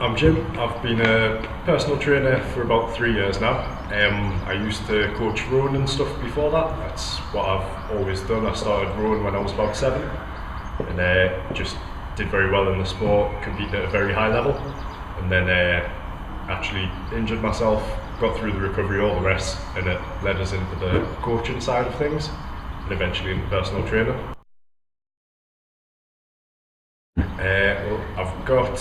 I'm Jim. I've been a personal trainer for about 3 years now. I used to coach rowing and stuff before that. That's what I've always done. I started rowing when I was about 7 and just did very well in the sport, competed at a very high level, and then actually injured myself, got through the recovery, all the rest, and it led us into the coaching side of things and eventually into personal trainer. Well, I've got,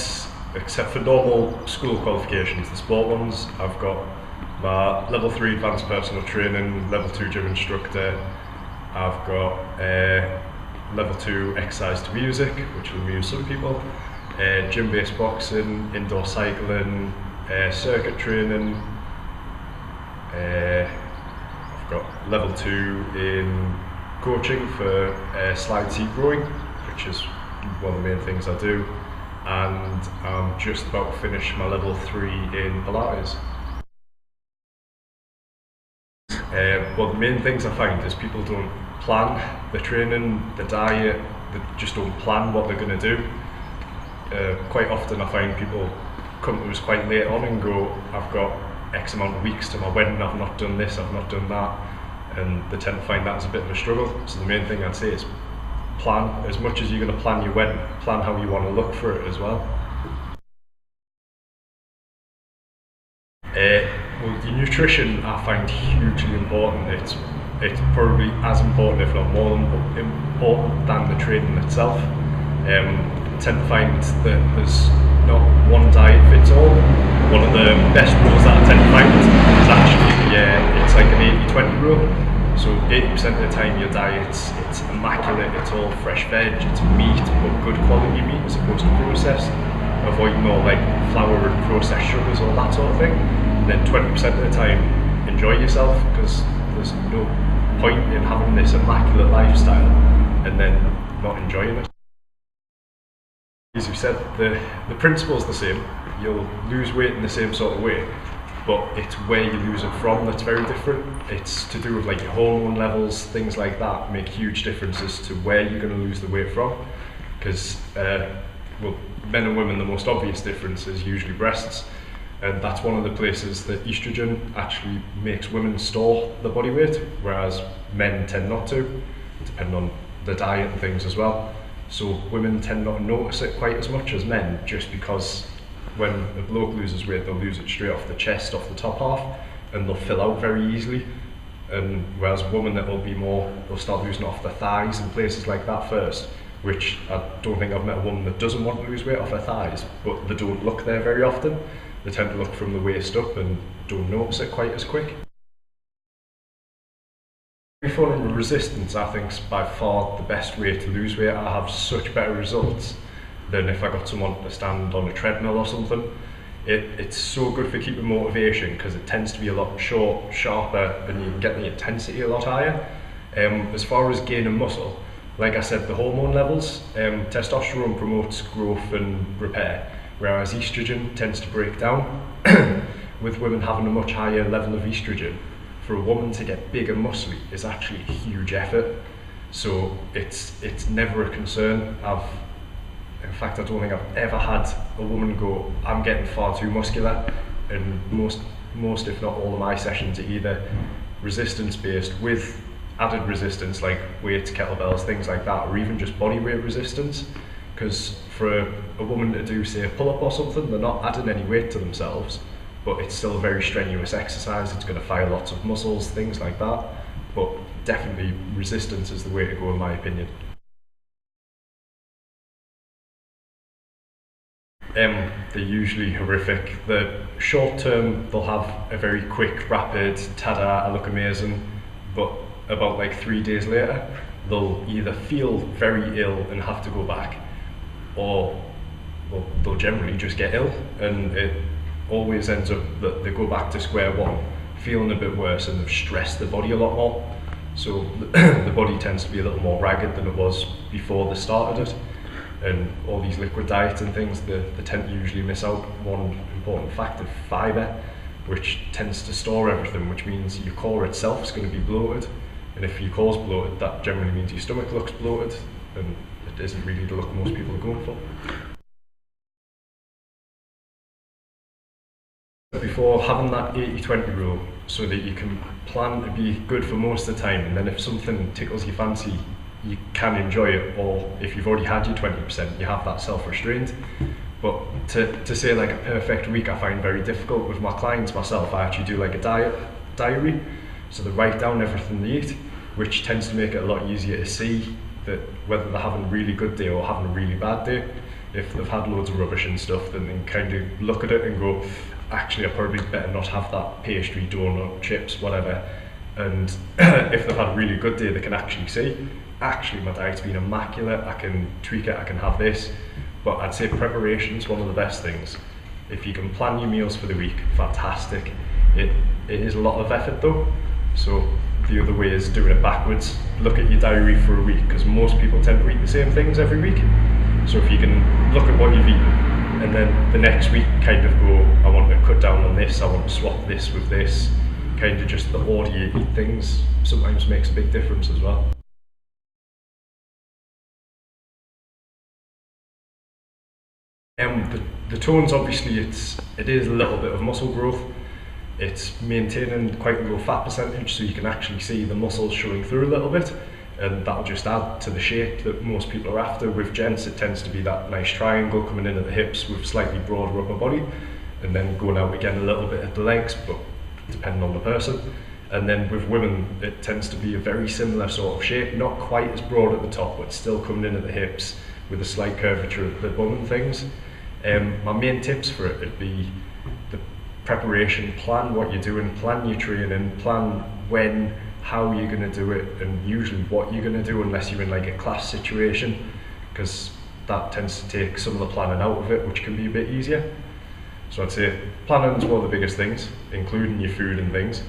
except for normal school qualifications, the sport ones, I've got my level 3 advanced personal training, level 2 gym instructor, I've got level 2 exercise to music, which will amuse some people, gym-based boxing, indoor cycling, circuit training, I've got level 2 in coaching for slide seat rowing, which is one of the main things I do, and I'm just about to finish my level 3 in Pilates. Well, the main things I find is people don't plan the training, the diet, they just don't plan what they're going to do. Quite often I find people come to us quite late on and go, I've got X amount of weeks to my wedding, I've not done this, I've not done that, and they tend to find that as a bit of a struggle. So the main thing I'd say is plan, as much as you're going to plan your wedding, plan how you want to look for it as well. Well, your nutrition I find hugely important. It's probably as important, if not more important, than the training itself. I tend to find that there's not one diet fits all. One of the best rules that I tend to find is actually it's like an 80-20 rule. So 80% of the time your diet's immaculate, it's all fresh veg, it's meat, but good quality meat as opposed to processed. Avoiding all like flour and processed sugars, all that sort of thing. And then 20% of the time, enjoy yourself, because there's no point in having this immaculate lifestyle and then not enjoying it. As you said, the principle's the same. You'll lose weight in the same sort of way, but it's where you lose it from that's very different. It's to do with like your hormone levels, things like that make huge differences to where you're going to lose the weight from. Because well, men and women, the most obvious difference is usually breasts, and that's one of the places that estrogen actually makes women store the body weight, whereas men tend not to, depending on the diet and things as well. So women tend not to notice it quite as much as men, just because when a bloke loses weight, they'll lose it straight off the chest, off the top half, and they'll fill out very easily. And whereas a woman, that will be more, they'll start losing off the thighs and places like that first, which I don't think I've met a woman that doesn't want to lose weight off her thighs, but they don't look there very often. They tend to look from the waist up and don't notice it quite as quick. Form of resistance, I think, is by far the best way to lose weight. I have such better results than if I got someone to stand on a treadmill or something. It's so good for keeping motivation, because it tends to be a lot sharper, and you can get the intensity a lot higher. As far as gaining muscle, like I said, the hormone levels, testosterone promotes growth and repair, whereas estrogen tends to break down. With women having a much higher level of estrogen, for a woman to get big and muscly is actually a huge effort. So it's never a concern. In fact, I don't think I've ever had a woman go, I'm getting far too muscular, and most if not all of my sessions are either resistance based with added resistance like weights, kettlebells, things like that, or even just body weight resistance. Because for a woman to do, say, a pull-up or something, they're not adding any weight to themselves, but it's still a very strenuous exercise. It's going to fire lots of muscles, things like that, but definitely resistance is the way to go in my opinion. They're usually horrific. The short term, they'll have a very quick, rapid, tada, I look amazing, but about like 3 days later, they'll either feel very ill and have to go back, or well, they'll generally just get ill, and it always ends up that they go back to square one, feeling a bit worse, and they've stressed the body a lot more. So the body tends to be a little more ragged than it was before they started it. And all these liquid diets and things, they tend to usually miss out one important factor, fibre, which tends to store everything, which means your core itself is going to be bloated. And if your core's bloated, that generally means your stomach looks bloated, and it isn't really the look most people are going for. Before, having that 80-20 rule so that you can plan to be good for most of the time, and then if something tickles your fancy, you can enjoy it, or if you've already had your 20%, you have that self-restraint. But to say like a perfect week, I find very difficult with my clients. Myself, I actually do like a diary, so they write down everything they eat, which tends to make it a lot easier to see that whether they're having a really good day or having a really bad day. If they've had loads of rubbish and stuff, then they can kind of look at it and go, actually I probably better not have that pastry, donut, chips, whatever. And if they've had a really good day, they can actually see, actually my diet's been immaculate, I can tweak it, I can have this. But I'd say preparation's one of the best things. If you can plan your meals for the week, fantastic. It is a lot of effort though. So the other way is doing it backwards. Look at your diary for a week, because most people tend to eat the same things every week. So if you can look at what you've eaten, and then the next week kind of go, I want to cut down on this, I want to swap this with this, kind of just the order you eat things sometimes makes a big difference as well. The tones, obviously it is a little bit of muscle growth. It's maintaining quite a low fat percentage, so you can actually see the muscles showing through a little bit, and that'll just add to the shape that most people are after. With gents, it tends to be that nice triangle coming in at the hips with slightly broader upper body, and then going out again a little bit at the legs, but depending on the person. And then with women, it tends to be a very similar sort of shape, not quite as broad at the top, but still coming in at the hips with a slight curvature at the bum and things. My main tips for it would be the preparation. Plan what you're doing, plan your training, plan when, how you're going to do it, and usually what you're going to do, unless you're in like a class situation, because that tends to take some of the planning out of it, which can be a bit easier. So I'd say planning is one of the biggest things, including your food and things.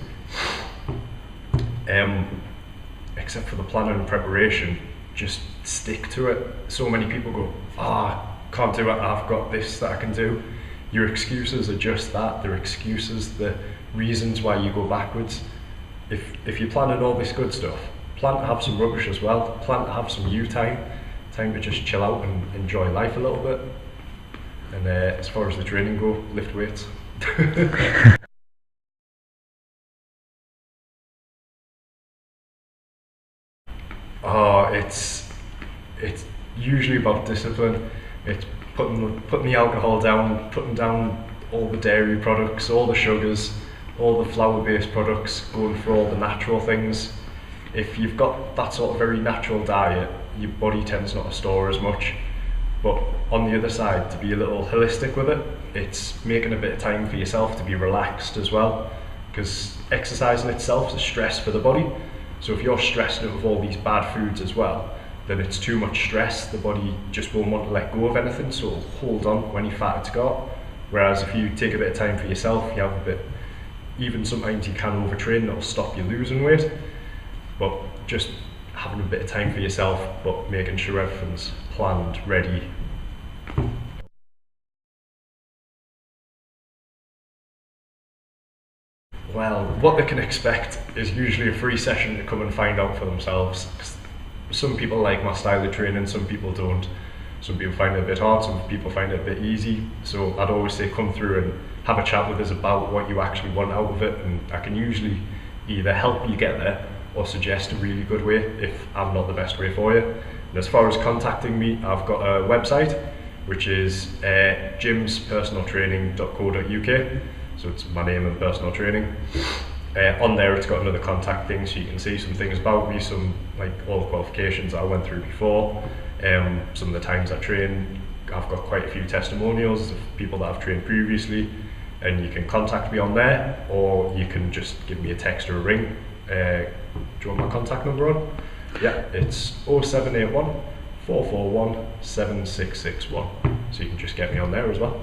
Except for the planning and preparation, just stick to it. So many people go, can't do it, I've got this that I can do. Your excuses are just that, they're excuses, the reasons why you go backwards. If you're planning all this good stuff, plan to have some rubbish as well, plan to have some you time to just chill out and enjoy life a little bit. And as far as the training go, lift weights. It's usually about discipline. It's putting the alcohol down, putting down all the dairy products, all the sugars, all the flour-based products, going for all the natural things. If you've got that sort of very natural diet, your body tends not to store as much. But on the other side, to be a little holistic with it, it's making a bit of time for yourself to be relaxed as well, because exercising itself is a stress for the body. So if you're stressing it with all these bad foods as well, then it's too much stress. The body just won't want to let go of anything, so it'll hold on when you're fat it's got. Whereas if you take a bit of time for yourself, you have a bit, even sometimes you can overtrain, it'll stop you losing weight. But just having a bit of time for yourself, but making sure everything's planned, ready. Well, what they can expect is usually a free session to come and find out for themselves. Some people like my style of training, some people don't. Some people find it a bit hard, some people find it a bit easy. So I'd always say come through and have a chat with us about what you actually want out of it, and I can usually either help you get there or suggest a really good way if I'm not the best way for you. And as far as contacting me, I've got a website which is gymspersonaltraining.co.uk. So it's my name and personal training. On there it's got another contact thing, so you can see some things about me, some like all the qualifications I went through before, some of the times I trained. I've got quite a few testimonials of people that I've trained previously, and you can contact me on there, or you can just give me a text or a ring. Do you want my contact number on? Yeah, it's 0781 441 7661, so you can just get me on there as well.